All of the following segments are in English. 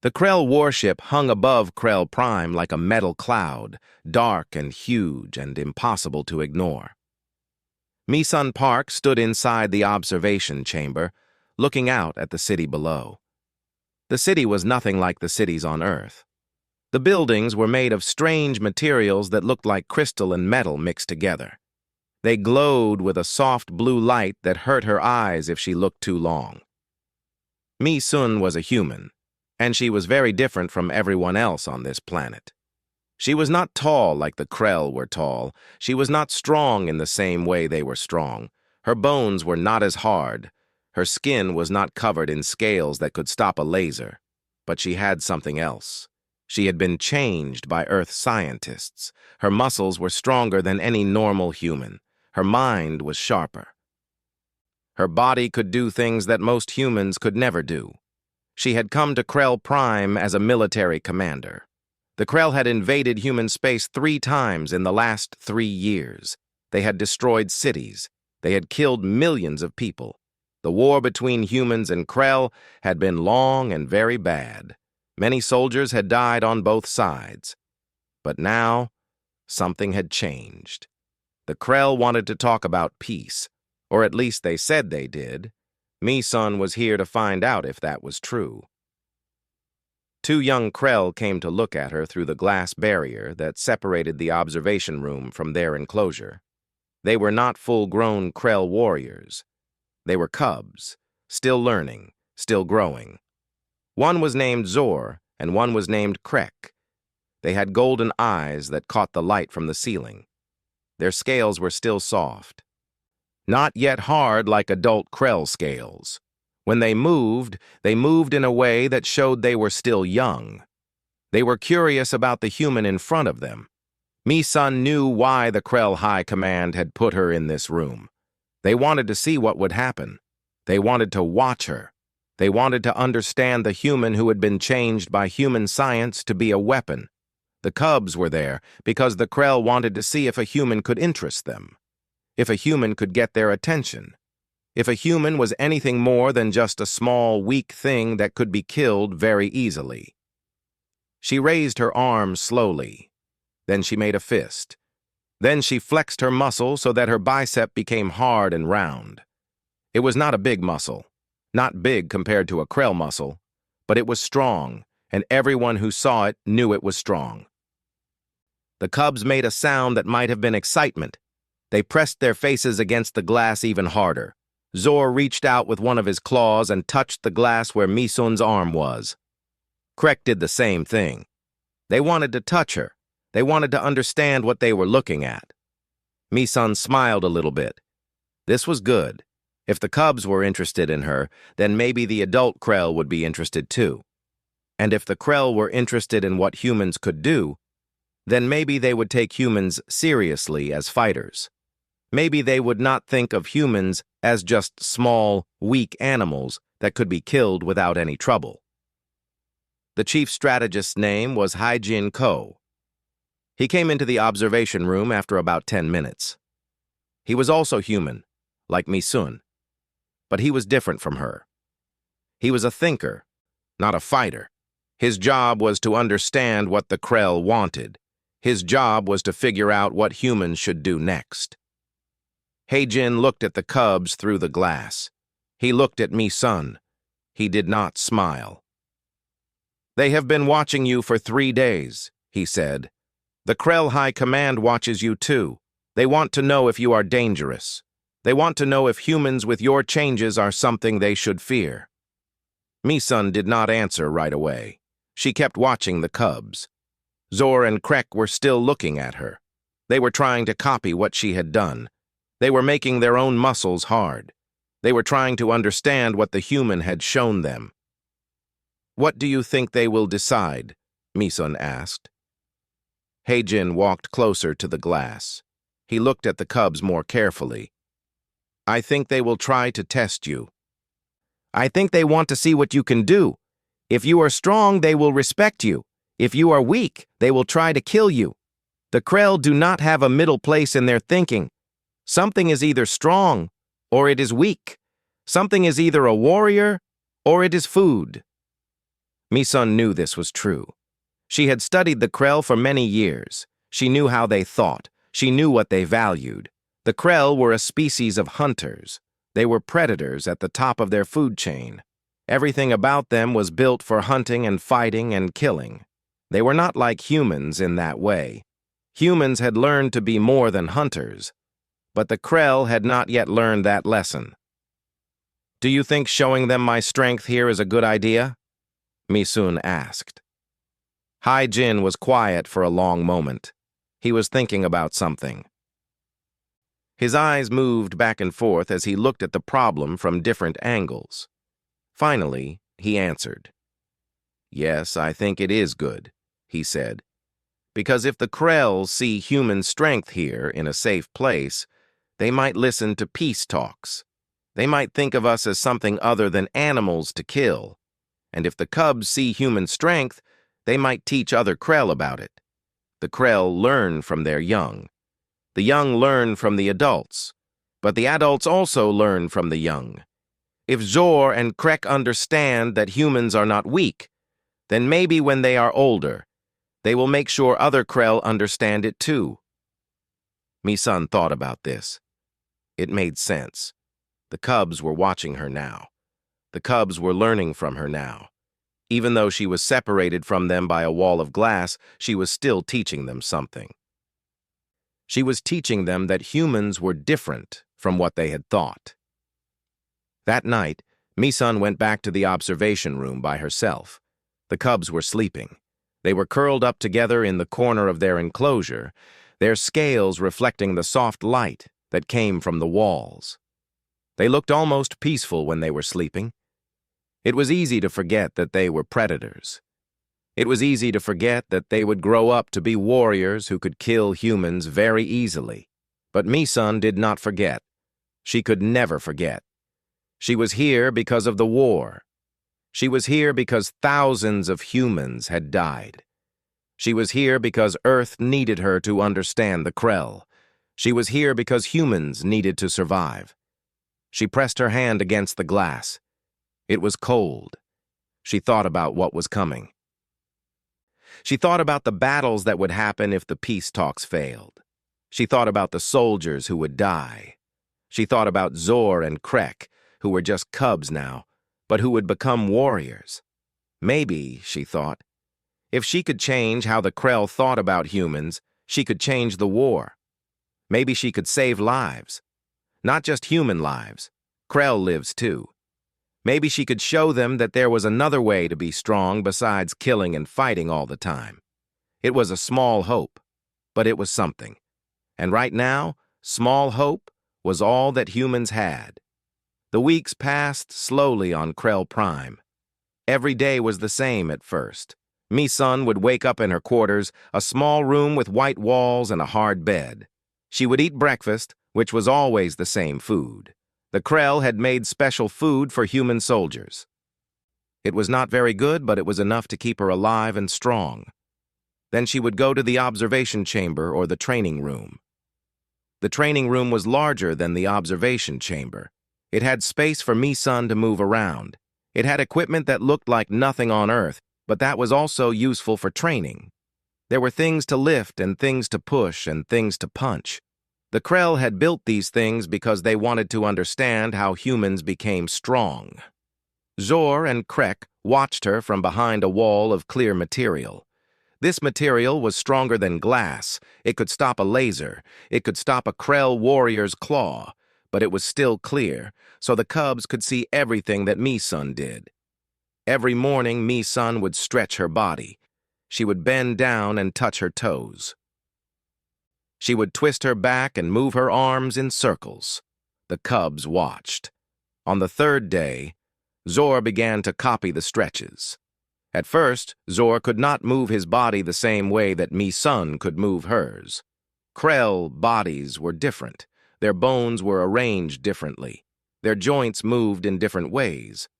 The Krell warship hung above Krell Prime like a metal cloud, dark and huge and impossible to ignore. Mi-sun Park stood inside the observation chamber, looking out at the city below. The city was nothing like the cities on Earth. The buildings were made of strange materials that looked like crystal and metal mixed together. They glowed with a soft blue light that hurt her eyes if she looked too long. Mi-sun was a human, and she was very different from everyone else on this planet. She was not tall like the Krell were tall. She was not strong in the same way they were strong. Her bones were not as hard. Her skin was not covered in scales that could stop a laser. But she had something else. She had been changed by Earth scientists. Her muscles were stronger than any normal human. Her mind was sharper. Her body could do things that most humans could never do. She had come to Krell Prime as a military commander. The Krell had invaded human space 3 times in the last 3 years. They had destroyed cities. They had killed millions of people. The war between humans and Krell had been long and very bad. Many soldiers had died on both sides. But now, something had changed. The Krell wanted to talk about peace, or at least they said they did. Mi-sun was here to find out if that was true. 2 young Krell came to look at her through the glass barrier that separated the observation room from their enclosure. They were not full-grown Krell warriors. They were cubs, still learning, still growing. One was named Zor, and one was named Krek. They had golden eyes that caught the light from the ceiling. Their scales were still soft. Not yet hard like adult Krell scales. When they moved in a way that showed they were still young. They were curious about the human in front of them. Mi-sun knew why the Krell High Command had put her in this room. They wanted to see what would happen. They wanted to watch her. They wanted to understand the human who had been changed by human science to be a weapon. The cubs were there because the Krell wanted to see if a human could interest them. If a human could get their attention. If a human was anything more than just a small, weak thing that could be killed very easily. She raised her arm slowly. Then she made a fist. Then she flexed her muscle so that her bicep became hard and round. It was not a big muscle, not big compared to a Krell muscle, but it was strong, and everyone who saw it knew it was strong. The cubs made a sound that might have been excitement. They pressed their faces against the glass even harder. Zor reached out with one of his claws and touched the glass where Mi-sun's arm was. Krek did the same thing. They wanted to touch her. They wanted to understand what they were looking at. Mi-sun smiled a little bit. This was good. If the cubs were interested in her, then maybe the adult Krell would be interested too. And if the Krell were interested in what humans could do, then maybe they would take humans seriously as fighters. Maybe they would not think of humans as just small, weak animals that could be killed without any trouble. The chief strategist's name was Hai-Jin Ko. He came into the observation room after about 10 minutes. He was also human, like Mi-sun, but he was different from her. He was a thinker, not a fighter. His job was to understand what the Krell wanted. His job was to figure out what humans should do next. Hai-Jin looked at the cubs through the glass. He looked at Mi-sun. He did not smile. "They have been watching you for 3 days," he said. "The Krell High Command watches you too. They want to know if you are dangerous. They want to know if humans with your changes are something they should fear." Mi-sun did not answer right away. She kept watching the cubs. Zor and Krek were still looking at her. They were trying to copy what she had done. They were making their own muscles hard. They were trying to understand what the human had shown them. "What do you think they will decide?" Mi-sun asked. Hai-Jin walked closer to the glass. He looked at the cubs more carefully. "I think they will try to test you. I think they want to see what you can do. If you are strong, they will respect you. If you are weak, they will try to kill you. The Krell do not have a middle place in their thinking. Something is either strong or it is weak. Something is either a warrior or it is food." Mi-sun knew this was true. She had studied the Krell for many years. She knew how they thought. She knew what they valued. The Krell were a species of hunters. They were predators at the top of their food chain. Everything about them was built for hunting and fighting and killing. They were not like humans in that way. Humans had learned to be more than hunters, but the Krell had not yet learned that lesson. "Do you think showing them my strength here is a good idea?" Mi-sun asked. Hai-jin was quiet for a long moment. He was thinking about something. His eyes moved back and forth as he looked at the problem from different angles. Finally, he answered. "Yes, I think it is good," he said. "Because if the Krell see human strength here in a safe place, they might listen to peace talks. They might think of us as something other than animals to kill. And if the cubs see human strength, they might teach other Krell about it. The Krell learn from their young. The young learn from the adults. But the adults also learn from the young. If Zor and Krek understand that humans are not weak, then maybe when they are older, they will make sure other Krell understand it too." Mi-sun thought about this. It made sense. The cubs were watching her now. The cubs were learning from her now. Even though she was separated from them by a wall of glass, she was still teaching them something. She was teaching them that humans were different from what they had thought. That night, Mi-sun went back to the observation room by herself. The cubs were sleeping. They were curled up together in the corner of their enclosure, their scales reflecting the soft light that came from the walls. They looked almost peaceful when they were sleeping. It was easy to forget that they were predators. It was easy to forget that they would grow up to be warriors who could kill humans very easily. But Mi-sun did not forget. She could never forget. She was here because of the war. She was here because thousands of humans had died. She was here because Earth needed her to understand the Krell. She was here because humans needed to survive. She pressed her hand against the glass. It was cold. She thought about what was coming. She thought about the battles that would happen if the peace talks failed. She thought about the soldiers who would die. She thought about Zor and Krek, who were just cubs now, but who would become warriors. Maybe, she thought, if she could change how the Krell thought about humans, she could change the war. Maybe she could save lives. Not just human lives. Krell lives too. Maybe she could show them that there was another way to be strong besides killing and fighting all the time. It was a small hope, but it was something. And right now, small hope was all that humans had. The weeks passed slowly on Krell Prime. Every day was the same at first. Mi-sun would wake up in her quarters, a small room with white walls and a hard bed. She would eat breakfast, which was always the same food. The Krell had made special food for human soldiers. It was not very good, but it was enough to keep her alive and strong. Then she would go to the observation chamber or the training room. The training room was larger than the observation chamber. It had space for Mi-sun to move around. It had equipment that looked like nothing on Earth, but that was also useful for training. There were things to lift and things to push and things to punch. The Krell had built these things because they wanted to understand how humans became strong. Zor and Krek watched her from behind a wall of clear material. This material was stronger than glass. It could stop a laser. It could stop a Krell warrior's claw. But it was still clear, so the cubs could see everything that Mi-sun did. Every morning, Mi-sun would stretch her body. She would bend down and touch her toes. She would twist her back and move her arms in circles. The cubs watched. On the third day, Zor began to copy the stretches. At first, Zor could not move his body the same way that Mi-sun could move hers. Krell bodies were different. Their bones were arranged differently. Their joints moved in different ways.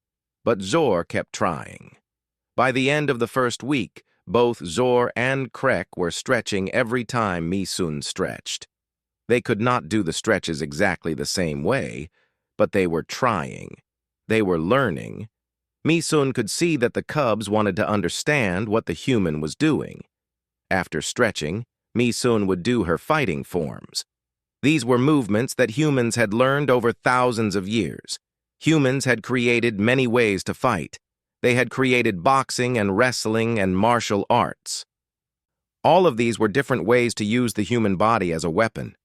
But Zor kept trying. By the end of the first week, both Zor and Krek were stretching every time Mi-sun stretched. They could not do the stretches exactly the same way, but they were trying. They were learning. Mi-sun could see that the cubs wanted to understand what the human was doing. After stretching, Mi-sun would do her fighting forms. These were movements that humans had learned over thousands of years. Humans had created many ways to fight. They had created boxing and wrestling and martial arts. All of these were different ways to use the human body as a weapon.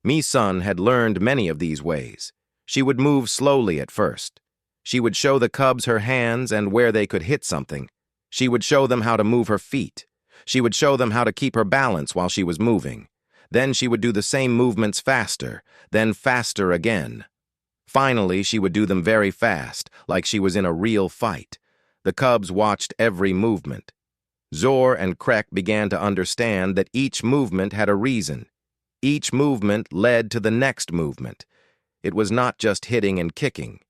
Mi-sun had learned many of these ways. She would move slowly at first. She would show the cubs her hands and where they could hit something. She would show them how to move her feet. She would show them how to keep her balance while she was moving. Then she would do the same movements faster, then faster again. Finally, she would do them very fast, like she was in a real fight. The cubs watched every movement. Zor and Krek began to understand that each movement had a reason. Each movement led to the next movement. It was not just hitting and kicking.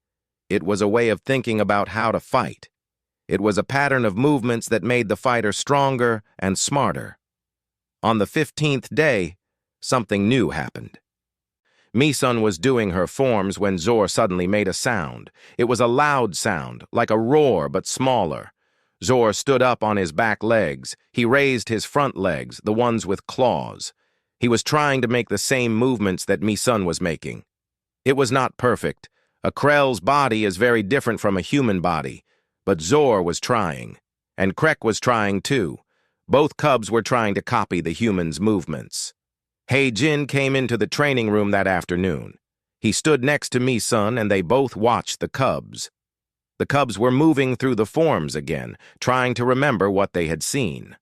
It was a way of thinking about how to fight. It was a pattern of movements that made the fighter stronger and smarter. On the 15th day, something new happened. Mi-sun was doing her forms when Zor suddenly made a sound. It was a loud sound, like a roar but smaller. Zor stood up on his back legs. He raised his front legs, the ones with claws. He was trying to make the same movements that Mi-sun was making. It was not perfect. A Krell's body is very different from a human body. But Zor was trying, and Krek was trying too. Both cubs were trying to copy the human's movements. Jin came into the training room that afternoon. He stood next to Mi-sun and they both watched the cubs. The cubs were moving through the forms again, trying to remember what they had seen.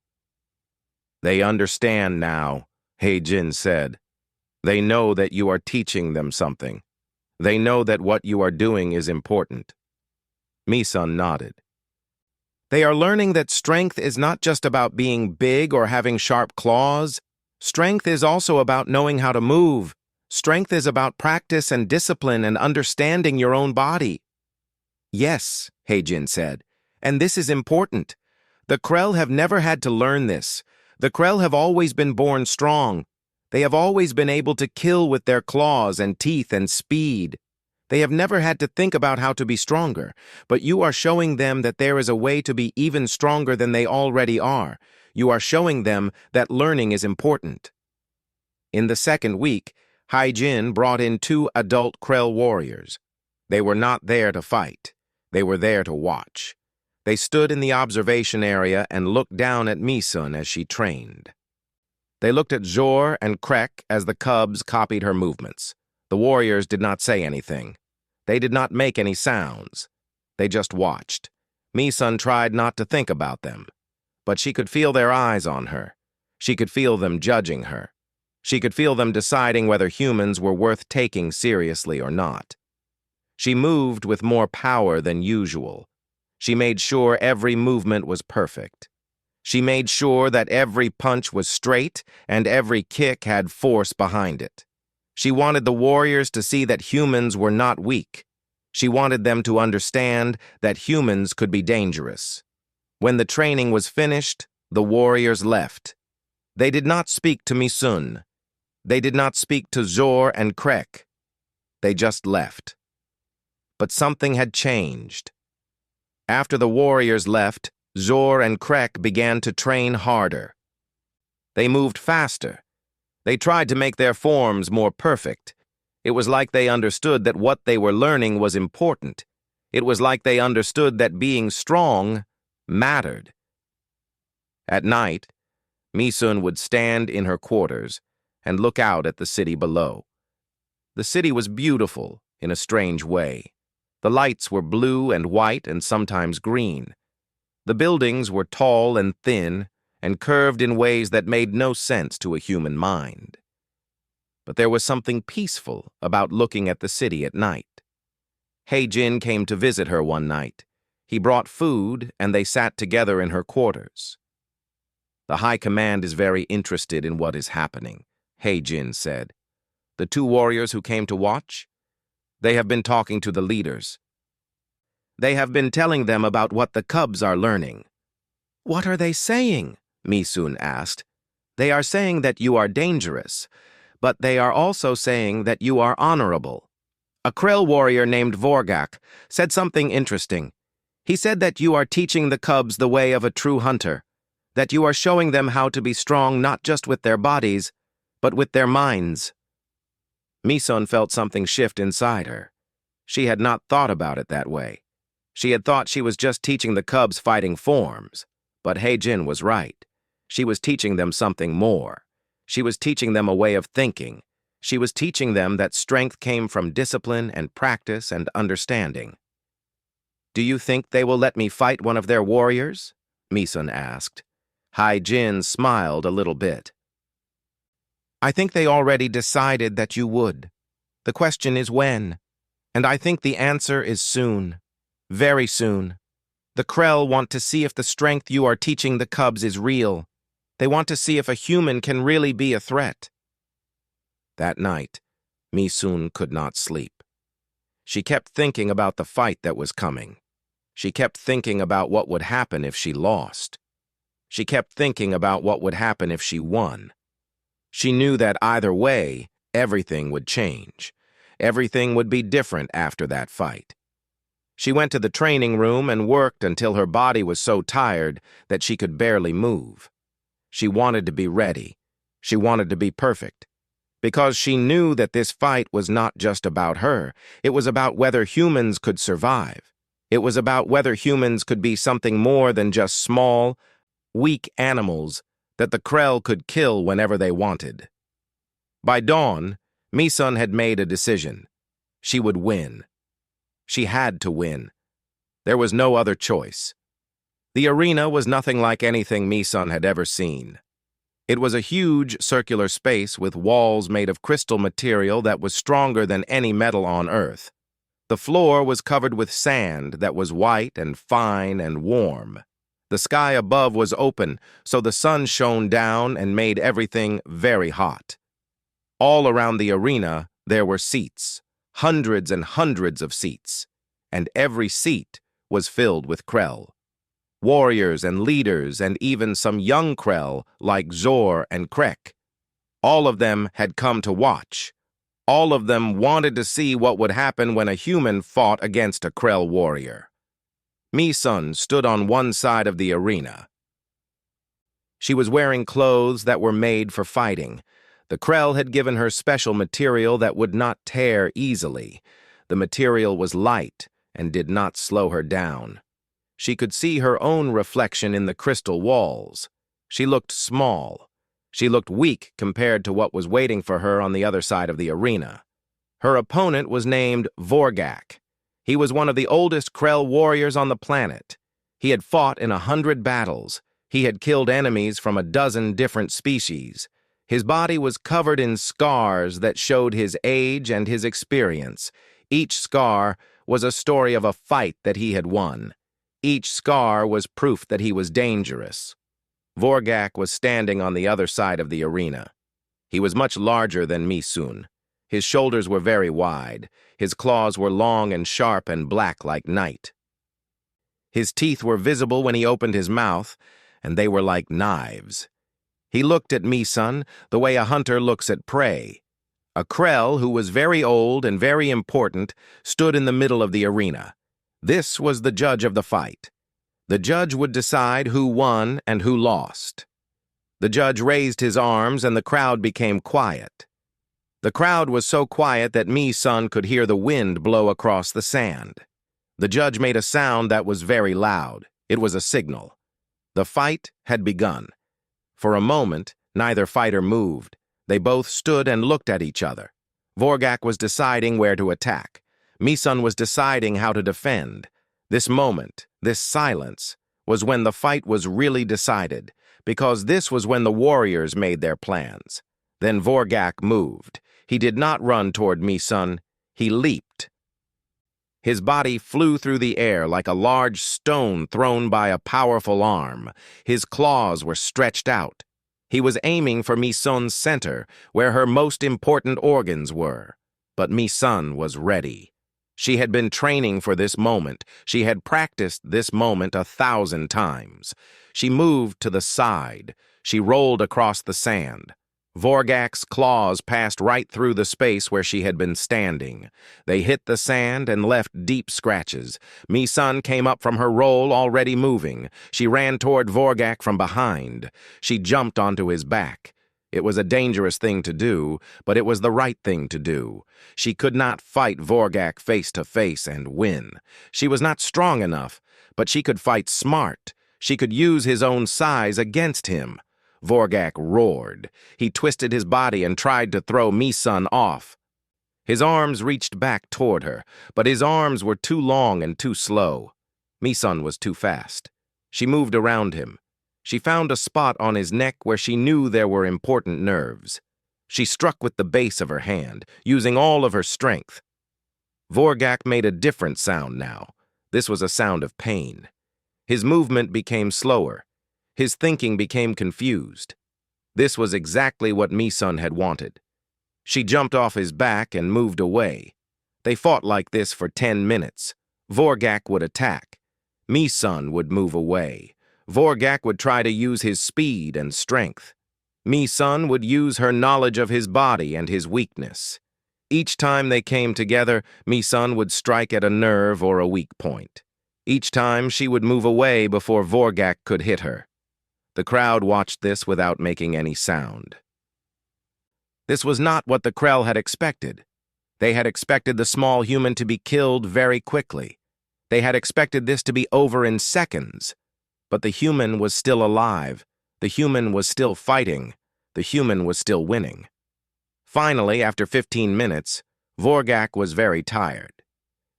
"They understand now," Jin said. "They know that you are teaching them something. They know that what you are doing is important." Mi-sun nodded. "They are learning that strength is not just about being big or having sharp claws. Strength is also about knowing how to move. Strength is about practice and discipline and understanding your own body." "Yes," Jin said, "and this is important. The Krell have never had to learn this. The Krell have always been born strong. They have always been able to kill with their claws and teeth and speed. They have never had to think about how to be stronger, but you are showing them that there is a way to be even stronger than they already are. You are showing them that learning is important." In the second week, Jin brought in 2 adult Krell warriors. They were not there to fight. They were there to watch. They stood in the observation area and looked down at Mi-sun as she trained. They looked at Zor and Krek as the cubs copied her movements. The warriors did not say anything. They did not make any sounds. They just watched. Mi-sun tried not to think about them. But she could feel their eyes on her. She could feel them judging her. She could feel them deciding whether humans were worth taking seriously or not. She moved with more power than usual. She made sure every movement was perfect. She made sure that every punch was straight and every kick had force behind it. She wanted the warriors to see that humans were not weak. She wanted them to understand that humans could be dangerous. When the training was finished, the warriors left. They did not speak to Mi-sun. They did not speak to Zor and Krek. They just left. But something had changed. After the warriors left, Zor and Krek began to train harder. They moved faster. They tried to make their forms more perfect. It was like they understood that what they were learning was important. It was like they understood that being strong mattered. At night, Mi-sun would stand in her quarters and look out at the city below. The city was beautiful in a strange way. The lights were blue and white and sometimes green. The buildings were tall and thin and curved in ways that made no sense to a human mind. But there was something peaceful about looking at the city at night. Jin came to visit her one night. He brought food, and they sat together in her quarters. "The High Command is very interested in what is happening," Jin said. "The 2 warriors who came to watch? They have been talking to the leaders. They have been telling them about what the cubs are learning." "What are they saying?" Mi-sun asked. "They are saying that you are dangerous, but they are also saying that you are honorable. A Krell warrior named Vorgak said something interesting. He said that you are teaching the cubs the way of a true hunter, that you are showing them how to be strong not just with their bodies, but with their minds. Mi-sun felt something shift inside her. She had not thought about it that way. She had thought she was just teaching the cubs fighting forms, but He-jin was right. She was teaching them something more. She was teaching them a way of thinking. She was teaching them that strength came from discipline and practice and understanding. "Do you think they will let me fight one of their warriors?" Mi-sun asked. He-jin smiled a little bit. "I think they already decided that you would. The question is when, and I think the answer is soon. Very soon. The Krell want to see if the strength you are teaching the cubs is real. They want to see if a human can really be a threat." That night, Mi-sun could not sleep. She kept thinking about the fight that was coming. She kept thinking about what would happen if she lost. She kept thinking about what would happen if she won. She knew that either way, everything would change. Everything would be different after that fight. She went to the training room and worked until her body was so tired that she could barely move. She wanted to be ready. She wanted to be perfect. Because she knew that this fight was not just about her. It was about whether humans could survive. It was about whether humans could be something more than just small, weak animals that the Krell could kill whenever they wanted. By dawn, Mi-sun had made a decision. She would win. She had to win. There was no other choice. The arena was nothing like anything Mi-sun had ever seen. It was a huge circular space with walls made of crystal material that was stronger than any metal on Earth. The floor was covered with sand that was white and fine and warm. The sky above was open, so the sun shone down and made everything very hot. All around the arena, there were seats, hundreds and hundreds of seats, and every seat was filled with Krell. Warriors and leaders and even some young Krell like Zor and Krek. All of them had come to watch. All of them wanted to see what would happen when a human fought against a Krell warrior. Mi-sun stood on one side of the arena. She was wearing clothes that were made for fighting. The Krell had given her special material that would not tear easily. The material was light and did not slow her down. She could see her own reflection in the crystal walls. She looked small. She looked weak compared to what was waiting for her on the other side of the arena. Her opponent was named Vorgak. He was one of the oldest Krell warriors on the planet. He had fought in 100 battles. He had killed enemies from a dozen different species. His body was covered in scars that showed his age and his experience. Each scar was a story of a fight that he had won. Each scar was proof that he was dangerous. Vorgak was standing on the other side of the arena. He was much larger than Mi-sun. His shoulders were very wide. His claws were long and sharp and black like night. His teeth were visible when he opened his mouth, and they were like knives. He looked at Mi-sun the way a hunter looks at prey. A Krell, who was very old and very important, stood in the middle of the arena. This was the judge of the fight. The judge would decide who won and who lost. The judge raised his arms and the crowd became quiet. The crowd was so quiet that Mi-sun could hear the wind blow across the sand. The judge made a sound that was very loud. It was a signal. The fight had begun. For a moment, neither fighter moved. They both stood and looked at each other. Vorgak was deciding where to attack. Mi-sun was deciding how to defend. This moment, this silence, was when the fight was really decided, because this was when the warriors made their plans. Then Vorgak moved. He did not run toward Mi-sun. He leaped. His body flew through the air like a large stone thrown by a powerful arm. His claws were stretched out. He was aiming for Mi-sun's center, where her most important organs were. But Mi-sun was ready. She had been training for this moment. She had practiced this moment 1,000 times. She moved to the side. She rolled across the sand. Vorgak's claws passed right through the space where she had been standing. They hit the sand and left deep scratches. Mi-sun came up from her roll, already moving. She ran toward Vorgak from behind. She jumped onto his back. It was a dangerous thing to do, but it was the right thing to do. She could not fight Vorgak face to face and win. She was not strong enough, but she could fight smart. She could use his own size against him. Vorgak roared. He twisted his body and tried to throw Mi-sun off. His arms reached back toward her, but his arms were too long and too slow. Mi-sun was too fast. She moved around him. She found a spot on his neck where she knew there were important nerves. She struck with the base of her hand, using all of her strength. Vorgak made a different sound now. This was a sound of pain. His movement became slower. His thinking became confused. This was exactly what Mi-sun had wanted. She jumped off his back and moved away. They fought like this for 10 minutes. Vorgak would attack. Mi-sun would move away. Vorgak would try to use his speed and strength. Mi-sun would use her knowledge of his body and his weakness. Each time they came together, Mi-sun would strike at a nerve or a weak point. Each time she would move away before Vorgak could hit her. The crowd watched this without making any sound. This was not what the Krell had expected. They had expected the small human to be killed very quickly. They had expected this to be over in seconds. But the human was still alive. The human was still fighting. The human was still winning. Finally, after 15 minutes, Vorgak was very tired.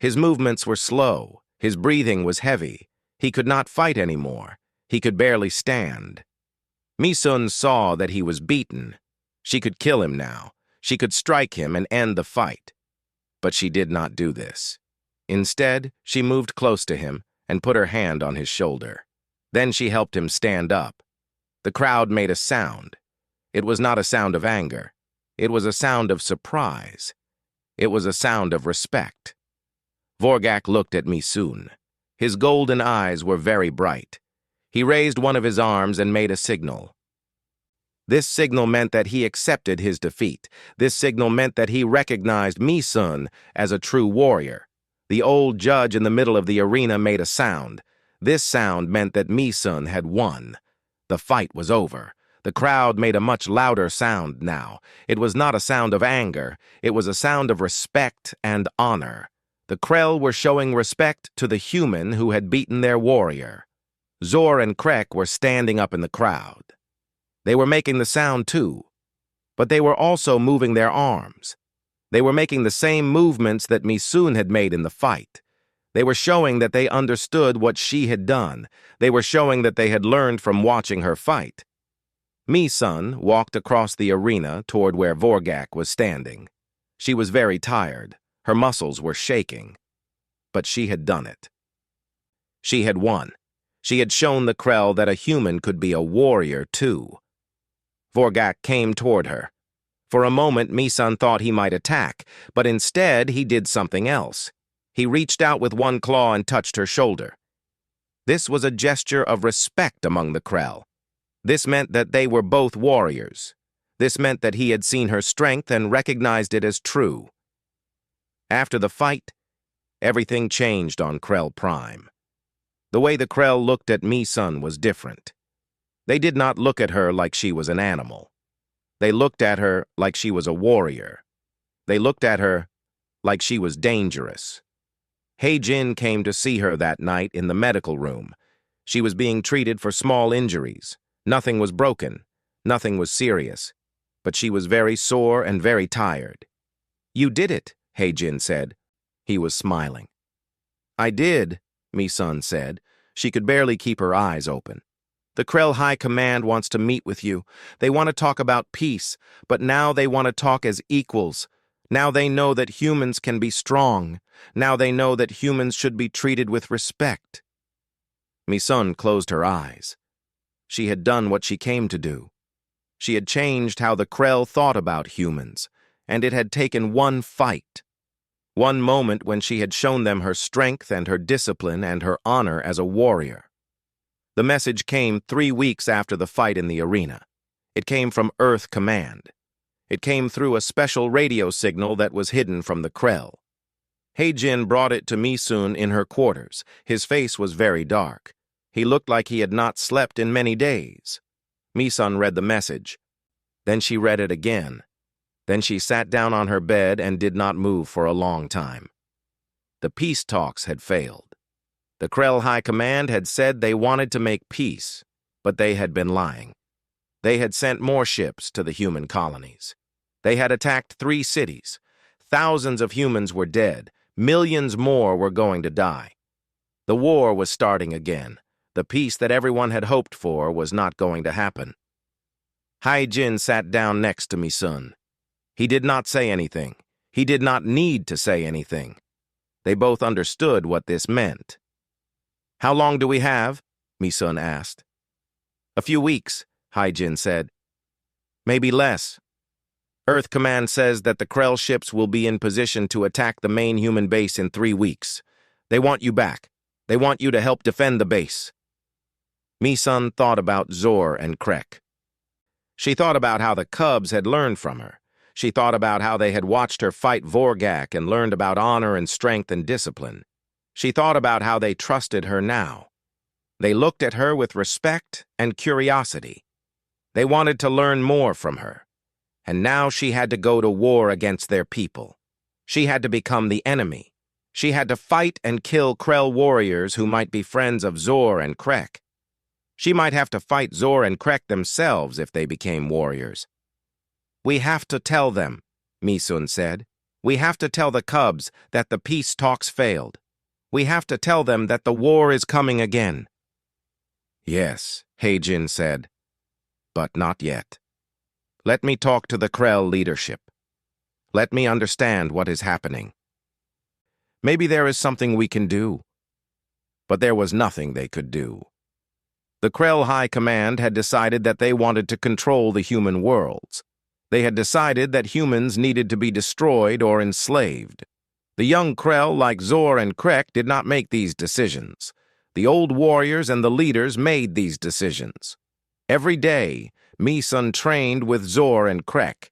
His movements were slow. His breathing was heavy. He could not fight anymore. He could barely stand. Mi-sun saw that he was beaten. She could kill him now. She could strike him and end the fight. But she did not do this. Instead, she moved close to him and put her hand on his shoulder. Then she helped him stand up. The crowd made a sound. It was not a sound of anger. It was a sound of surprise. It was a sound of respect. Vorgak looked at Mi-sun. His golden eyes were very bright. He raised one of his arms and made a signal. This signal meant that he accepted his defeat. This signal meant that he recognized Mi-sun as a true warrior. The old judge in the middle of the arena made a sound. This sound meant that Mi-sun had won. The fight was over. The crowd made a much louder sound now. It was not a sound of anger. It was a sound of respect and honor. The Krell were showing respect to the human who had beaten their warrior. Zor and Krek were standing up in the crowd. They were making the sound too, but they were also moving their arms. They were making the same movements that Mi-sun had made in the fight. They were showing that they understood what she had done. They were showing that they had learned from watching her fight. Mi-sun walked across the arena toward where Vorgak was standing. She was very tired. Her muscles were shaking. But she had done it. She had won. She had shown the Krell that a human could be a warrior, too. Vorgak came toward her. For a moment, Mi-sun thought he might attack, but instead he did something else. He reached out with one claw and touched her shoulder. This was a gesture of respect among the Krell. This meant that they were both warriors. This meant that he had seen her strength and recognized it as true. After the fight, everything changed on Krell Prime. The way the Krell looked at Mi-sun was different. They did not look at her like she was an animal. They looked at her like she was a warrior. They looked at her like she was dangerous. Jin came to see her that night in the medical room. She was being treated for small injuries. Nothing was broken. Nothing was serious. But she was very sore and very tired. "You did it," Jin said. He was smiling. "I did," Mi-sun said. She could barely keep her eyes open. "The Krell High Command wants to meet with you. They want to talk about peace, but now they want to talk as equals. Now they know that humans can be strong. Now they know that humans should be treated with respect." Mi-sun closed her eyes. She had done what she came to do. She had changed how the Krell thought about humans, and it had taken one fight. One moment when she had shown them her strength and her discipline and her honor as a warrior. The message came 3 weeks after the fight in the arena. It came from Earth Command. It came through a special radio signal that was hidden from the Krell. Heijin brought it to Misun in her quarters. His face was very dark. He looked like he had not slept in many days. Misun read the message. Then she read it again. Then she sat down on her bed and did not move for a long time. The peace talks had failed. The Krell High Command had said they wanted to make peace, but they had been lying. They had sent more ships to the human colonies. They had attacked 3 cities. Thousands of humans were dead. Millions more were going to die. The war was starting again. The peace that everyone had hoped for was not going to happen. Heijin sat down next to Misun. He did not say anything. He did not need to say anything. They both understood what this meant. "How long do we have?" Misun asked. "A few weeks," Heijin said. "Maybe less. Earth Command says that the Krell ships will be in position to attack the main human base in 3 weeks. They want you back. They want you to help defend the base." Misun thought about Zor and Krek. She thought about how the cubs had learned from her. She thought about how they had watched her fight Vorgak and learned about honor and strength and discipline. She thought about how they trusted her now. They looked at her with respect and curiosity. They wanted to learn more from her. And now she had to go to war against their people. She had to become the enemy. She had to fight and kill Krell warriors who might be friends of Zor and Krek. She might have to fight Zor and Krek themselves if they became warriors. "We have to tell them," Misun said. "We have to tell the cubs that the peace talks failed. We have to tell them that the war is coming again." "Yes," Heijin said, "but not yet. Let me talk to the Krell leadership. Let me understand what is happening. Maybe there is something we can do." But there was nothing they could do. The Krell High Command had decided that they wanted to control the human worlds. They had decided that humans needed to be destroyed or enslaved. The young Krell, like Zor and Krek, did not make these decisions. The old warriors and the leaders made these decisions. Every day, Misun trained with Zor and Krek.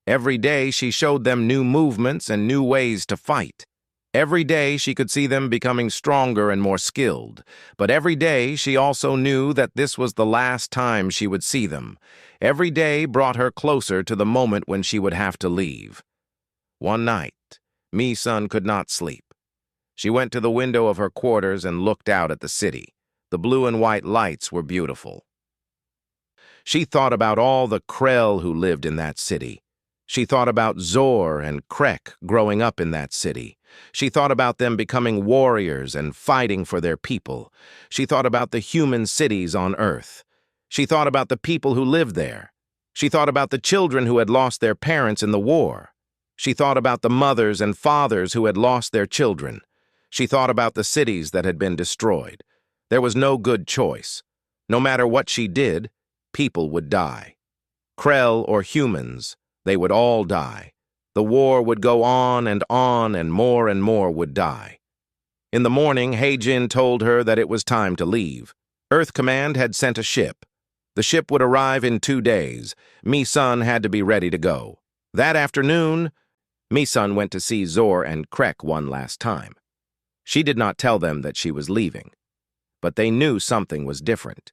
Every day she showed them new movements and new ways to fight. Every day she could see them becoming stronger and more skilled. But every day she also knew that this was the last time she would see them. Every day brought her closer to the moment when she would have to leave. One night, Misun could not sleep. She went to the window of her quarters and looked out at the city. The blue and white lights were beautiful. She thought about all the Krell who lived in that city. She thought about Zor and Krek growing up in that city. She thought about them becoming warriors and fighting for their people. She thought about the human cities on Earth. She thought about the people who lived there. She thought about the children who had lost their parents in the war. She thought about the mothers and fathers who had lost their children. She thought about the cities that had been destroyed. There was no good choice. No matter what she did, people would die. Krell or humans, they would all die. The war would go on, and more would die. In the morning, Heijin told her that it was time to leave. Earth Command had sent a ship. The ship would arrive in 2 days. Misun had to be ready to go. That afternoon, Misun went to see Zor and Krek one last time. She did not tell them that she was leaving, but they knew something was different.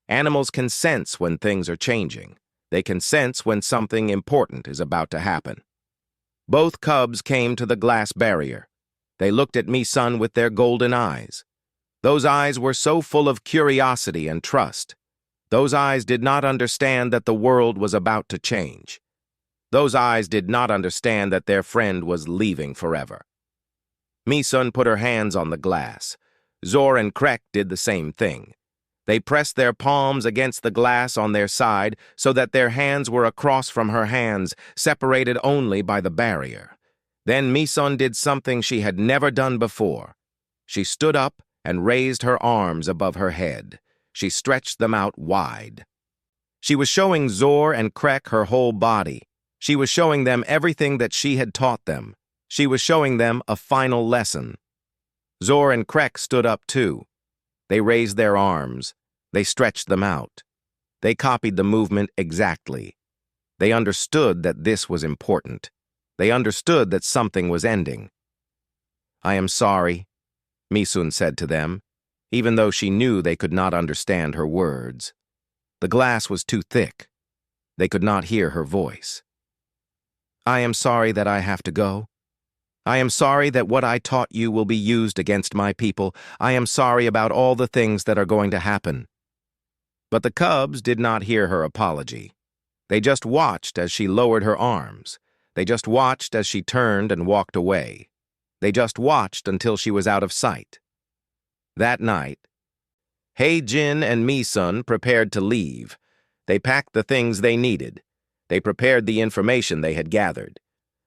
Animals can sense when things are changing. They can sense when something important is about to happen. Both cubs came to the glass barrier. They looked at Misun with their golden eyes. Those eyes were so full of curiosity and trust. Those eyes did not understand that the world was about to change. Those eyes did not understand that their friend was leaving forever. Misun put her hands on the glass. Zor and Krek did the same thing. They pressed their palms against the glass on their side so that their hands were across from her hands, separated only by the barrier. Then Misun did something she had never done before. She stood up and raised her arms above her head. She stretched them out wide. She was showing Zor and Krek her whole body. She was showing them everything that she had taught them. She was showing them a final lesson. Zor and Krek stood up too. They raised their arms. They stretched them out. They copied the movement exactly. They understood that this was important. They understood that something was ending. "I am sorry," Misun said to them, even though she knew they could not understand her words. The glass was too thick. They could not hear her voice. "I am sorry that I have to go. I am sorry that what I taught you will be used against my people. I am sorry about all the things that are going to happen." But the cubs did not hear her apology. They just watched as she lowered her arms. They just watched as she turned and walked away. They just watched until she was out of sight. That night, Jin and Misun prepared to leave. They packed the things they needed. They prepared the information they had gathered.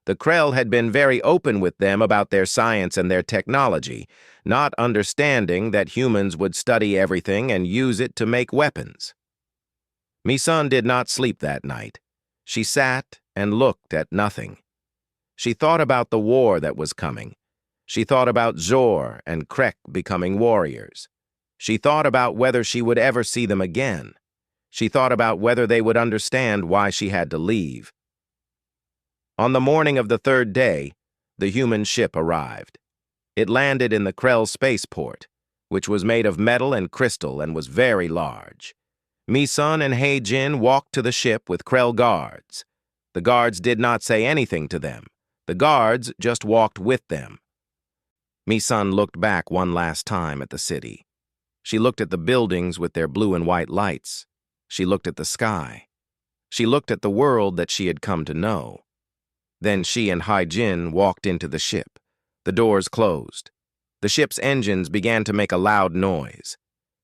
The Krell had been very open with them about their science and their technology, not understanding that humans would study everything and use it to make weapons. Misun did not sleep that night. She sat and looked at nothing. She thought about the war that was coming. She thought about Zor and Krek becoming warriors. She thought about whether she would ever see them again. She thought about whether they would understand why she had to leave. On the morning of the third day, the human ship arrived. It landed in the Krell spaceport, which was made of metal and crystal and was very large. Misun and Jin walked to the ship with Krell guards. The guards did not say anything to them. The guards just walked with them. Misun looked back one last time at the city. She looked at the buildings with their blue and white lights. She looked at the sky. She looked at the world that she had come to know. Then she and Jin walked into the ship. The doors closed. The ship's engines began to make a loud noise.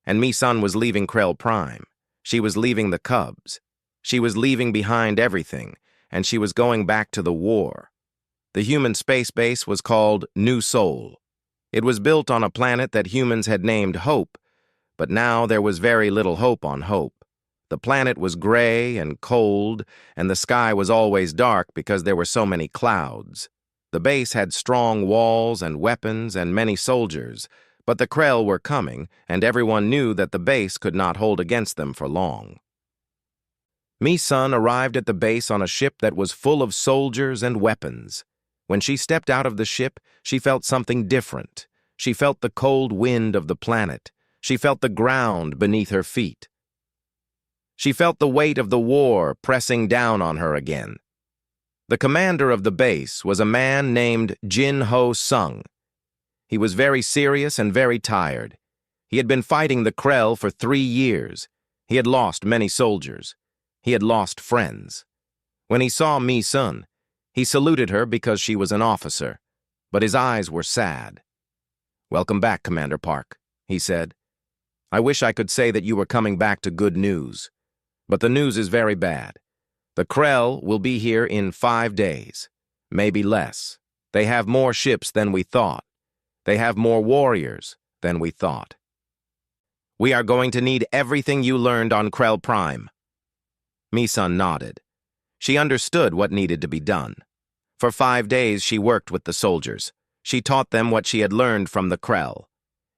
And Misun was leaving Krell Prime. She was leaving the cubs. She was leaving behind everything, and she was going back to the war. The human space base was called New Sol. It was built on a planet that humans had named Hope, but now there was very little hope on Hope. The planet was gray and cold, and the sky was always dark because there were so many clouds. The base had strong walls and weapons and many soldiers, but the Krell were coming, and everyone knew that the base could not hold against them for long. Misun arrived at the base on a ship that was full of soldiers and weapons. When she stepped out of the ship, she felt something different. She felt the cold wind of the planet. She felt the ground beneath her feet. She felt the weight of the war pressing down on her again. The commander of the base was a man named Jin Ho Sung. He was very serious and very tired. He had been fighting the Krell for 3 years. He had lost many soldiers. He had lost friends. When he saw Misun, he saluted her because she was an officer, but his eyes were sad. "Welcome back, Commander Park," he said. "I wish I could say that you were coming back to good news. But the news is very bad. The Krell will be here in 5 days, maybe less. They have more ships than we thought. They have more warriors than we thought. We are going to need everything you learned on Krell Prime." Misun nodded. She understood what needed to be done. For 5 days she worked with the soldiers. She taught them what she had learned from the Krell.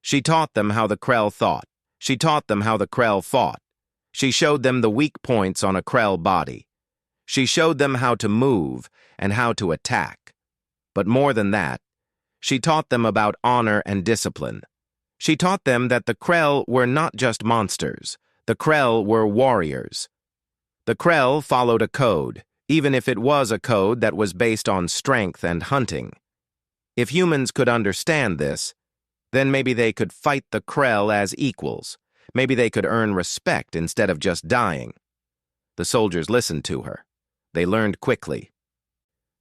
She taught them how the Krell thought. She taught them how the Krell fought. She showed them the weak points on a Krell body. She showed them how to move and how to attack. But more than that, she taught them about honor and discipline. She taught them that the Krell were not just monsters. The Krell were warriors. The Krell followed a code, even if it was a code that was based on strength and hunting. If humans could understand this, then maybe they could fight the Krell as equals. Maybe they could earn respect instead of just dying. The soldiers listened to her. They learned quickly.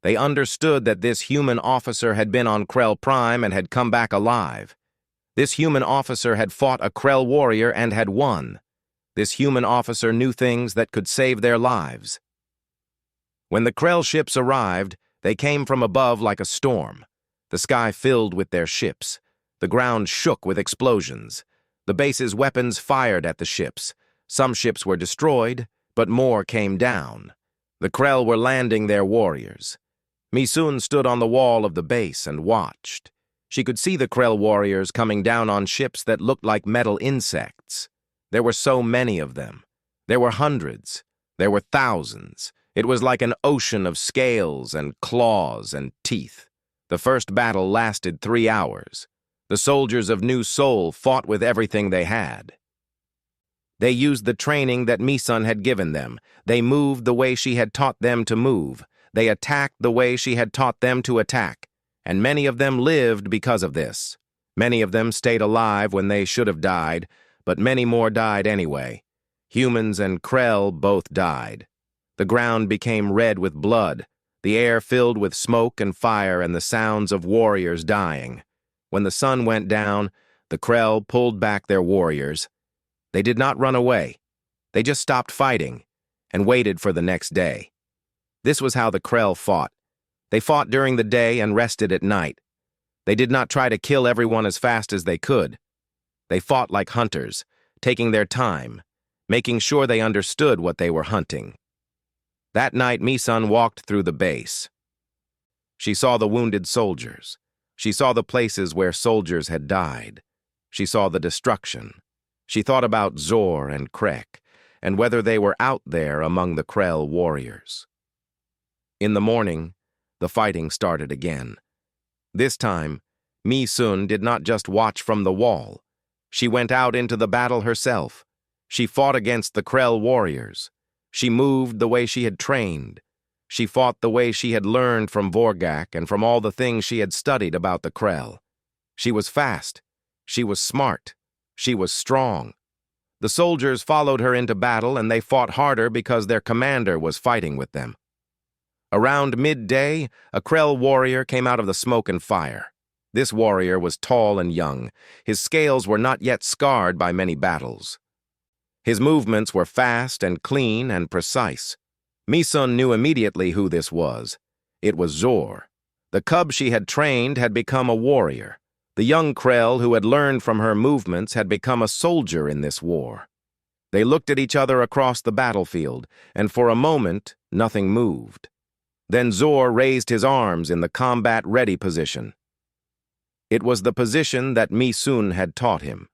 They understood that this human officer had been on Krell Prime and had come back alive. This human officer had fought a Krell warrior and had won. This human officer knew things that could save their lives. When the Krell ships arrived, they came from above like a storm. The sky filled with their ships. The ground shook with explosions. The base's weapons fired at the ships. Some ships were destroyed, but more came down. The Krell were landing their warriors. Misun stood on the wall of the base and watched. She could see the Krell warriors coming down on ships that looked like metal insects. There were so many of them. There were hundreds. There were thousands. It was like an ocean of scales and claws and teeth. The first battle lasted 3 hours. The soldiers of New Seoul fought with everything they had. They used the training that Mi-sun had given them. They moved the way she had taught them to move. They attacked the way she had taught them to attack. And many of them lived because of this. Many of them stayed alive when they should have died, but many more died anyway. Humans and Krell both died. The ground became red with blood, the air filled with smoke and fire and the sounds of warriors dying. When the sun went down, the Krell pulled back their warriors. They did not run away. They just stopped fighting and waited for the next day. This was how the Krell fought. They fought during the day and rested at night. They did not try to kill everyone as fast as they could. They fought like hunters, taking their time, making sure they understood what they were hunting. That night, Mi-sun walked through the base. She saw the wounded soldiers. She saw the places where soldiers had died. She saw the destruction. She thought about Zor and Krek, and whether they were out there among the Krell warriors. In the morning, the fighting started again. This time, Mi-sun did not just watch from the wall. She went out into the battle herself. She fought against the Krell warriors. She moved the way she had trained. She fought the way she had learned from Vorgak and from all the things she had studied about the Krell. She was fast. She was smart. She was strong. The soldiers followed her into battle, and they fought harder because their commander was fighting with them. Around midday, a Krell warrior came out of the smoke and fire. This warrior was tall and young. His scales were not yet scarred by many battles. His movements were fast and clean and precise. Mi-sun knew immediately who this was. It was Zor. The cub she had trained had become a warrior. The young Krell who had learned from her movements had become a soldier in this war. They looked at each other across the battlefield, and for a moment, nothing moved. Then Zor raised his arms in the combat-ready position. It was the position that Mi-sun had taught him.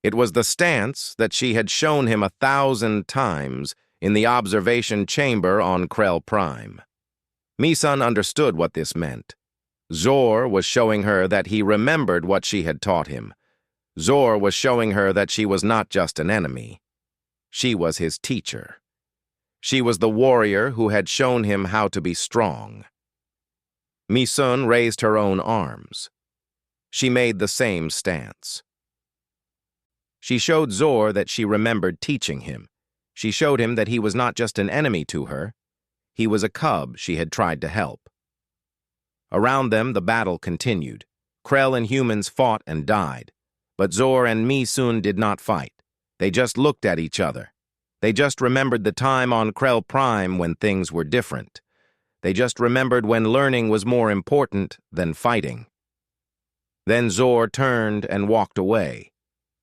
It was the stance that she had shown him 1,000 times in the observation chamber on Krell Prime. Mi-sun understood what this meant. Zor was showing her that he remembered what she had taught him. Zor was showing her that she was not just an enemy. She was his teacher. She was the warrior who had shown him how to be strong. Mi-sun raised her own arms. She made the same stance. She showed Zor that she remembered teaching him. She showed him that he was not just an enemy to her. He was a cub she had tried to help. Around them, the battle continued. Krell and humans fought and died. But Zor and Mi-sun did not fight. They just looked at each other. They just remembered the time on Krell Prime when things were different. They just remembered when learning was more important than fighting. Then Zor turned and walked away.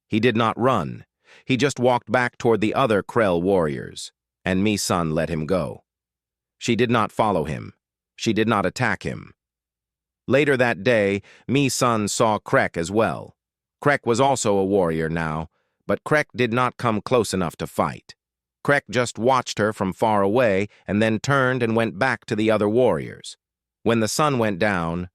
He did not run. He just walked back toward the other Krell warriors, and Mi-sun let him go. She did not follow him. She did not attack him. Later that day, Mi-sun saw Krek as well. Krek was also a warrior now, but Krek did not come close enough to fight. Krek just watched her from far away and then turned and went back to the other warriors. When the sun went down,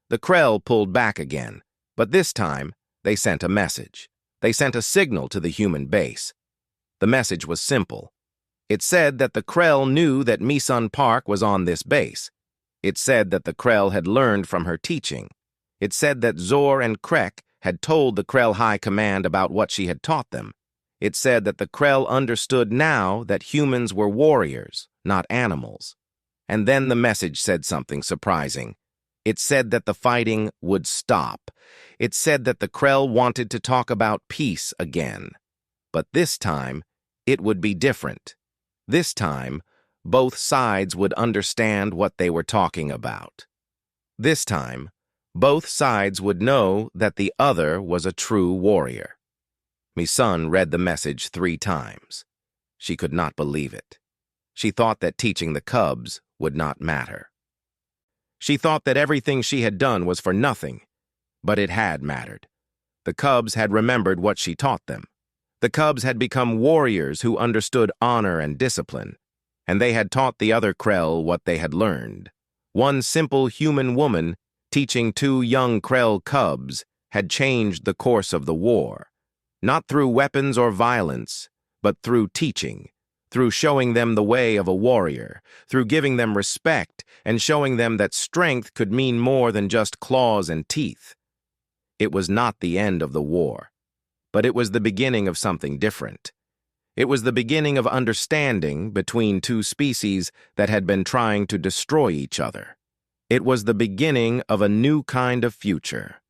the Krell pulled back again, but this time they sent a message. They sent a signal to the human base. The message was simple. It said that the Krell knew that Mi-sun Park was on this base. It said that the Krell had learned from her teaching. It said that Zor and Krek had told the Krell High Command about what she had taught them. It said that the Krell understood now that humans were warriors, not animals. And then the message said something surprising. It said that the fighting would stop. It said that the Krell wanted to talk about peace again. But this time, it would be different. This time, both sides would understand what they were talking about. This time, both sides would know that the other was a true warrior. Mi-sun read the message 3 times. She could not believe it. She thought that teaching the cubs would not matter. She thought that everything she had done was for nothing, but it had mattered. The cubs had remembered what she taught them. The cubs had become warriors who understood honor and discipline, and they had taught the other Krell what they had learned. One simple human woman teaching two young Krell cubs had changed the course of the war, not through weapons or violence, but through teaching, through showing them the way of a warrior, through giving them respect and showing them that strength could mean more than just claws and teeth. It was not the end of the war, but it was the beginning of something different. It was the beginning of understanding between two species that had been trying to destroy each other. It was the beginning of a new kind of future.